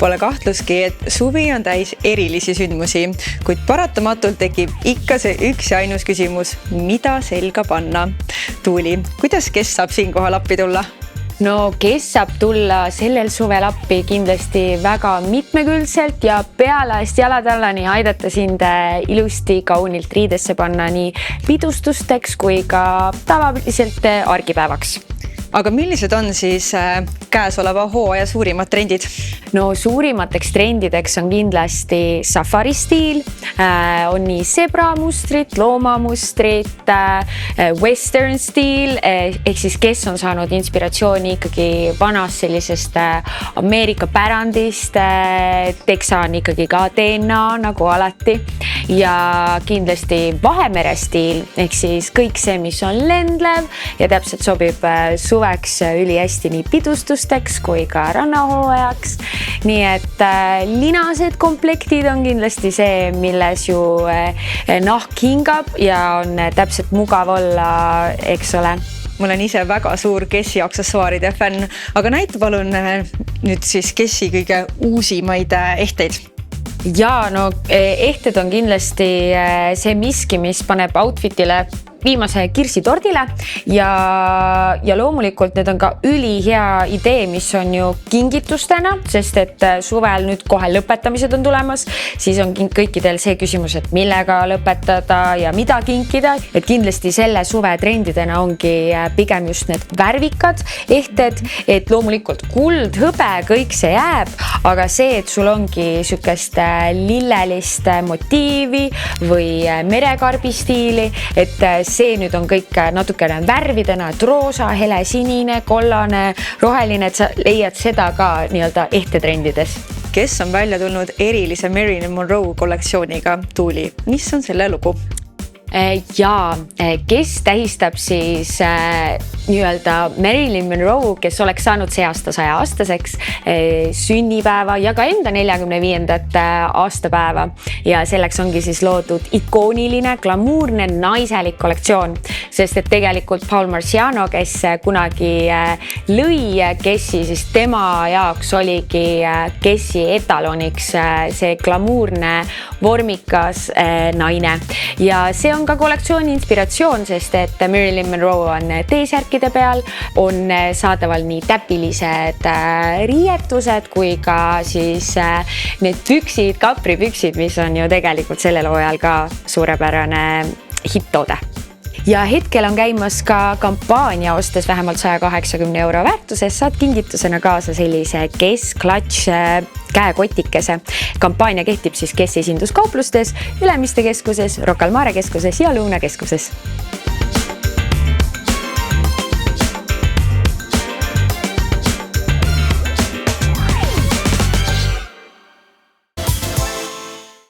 Pole kahtluski, et suvi on täis erilisi sündmusi, kuid paratamatult tekib ikka see üks ja ainus küsimus, mida selga panna. Tuuli, kuidas kes saab siinkohal appi tulla? No kes saab tulla sellel suvel appi kindlasti väga mitmekülgselt ja pealaest jalatallani aidata sind ilusti kaunilt riidesse panna nii pidustusteks kui ka tavaliselt argipäevaks. Aga millised on siis käesoleva hooaja suurimad trendid? No suurimateks trendideks on kindlasti safari stiil, on nii zebramustrit, loomamustrit, western stiil, ehk siis kes on saanud inspiratsiooni ikkagi vanast sellisest Ameerika pärandist, Texan ikkagi ka DNA nagu alati ja kindlasti Vahemere stiil, ehk siis kõik see, mis on lendlev ja täpselt sobib suveks üli hästi nii pidustusteks kui ka rannahooajaks. Nii et linased komplektid on kindlasti see, milles ju nahk hingab ja on täpselt mugav olla, eks ole. Ma olen ise väga suur Kessi aksessuaaride fänn, aga näita palun nüüd siis Kessi kõige uusimaid ehteid. Ja no ehted on kindlasti see miski, mis paneb outfitile viimase kirsitordile ja loomulikult need on ka ülihea idee, mis on ju kingitustena, sest et suvel nüüd kohe lõpetamised on tulemas, siis on kõikidel see küsimus, et millega lõpetada ja mida kinkida, et kindlasti selle suve trendidena ongi pigem just need värvikad ehted, et loomulikult kuld, hõbe, kõik see jääb, aga see, et sul ongi sükest lillelist motiivi või merekarbi stiili, et see nüüd on kõik natukene värvidena, et roosa, hele sinine, kollane, roheline, et sa leiad seda ka nii-öelda ehtetrendides. Kes on välja tulnud erilise Marilyn Monroe kollektsiooniga, Tuuli? Mis on selle lugu? Ja kes tähistab siis nii-öelda Marilyn Monroe, kes oleks saanud see aasta 100-aastaseks sünnipäeva ja ka enda 45. aastapäeva ja selleks ongi siis loodud ikooniline, glamuurne, naiselik kollektsioon, sest et tegelikult Paul Marciano, kes kunagi lõi Kessi, siis tema jaoks oligi Kessi etaloniks see glamuurne, vormikas naine ja see on ka kollektsiooni inspiratsioon, sest et Marilyn Monroe on T-särkide peal, on saadaval nii täpilised riietused kui ka siis need püksid, kapripüksid, mis on ju tegelikult sellel hooajal ka suurepärane hittoode. Ja hetkel on käimas ka kampaania, ostes vähemalt 180 € väärtuses, saad kingitusena kaasa sellise Kesk-klatš käekotikese. Kampaania kehtib siis Kessi esinduskauplustes, Ülemiste keskuses, Rocca al Mare keskuses ja Lõuna keskuses.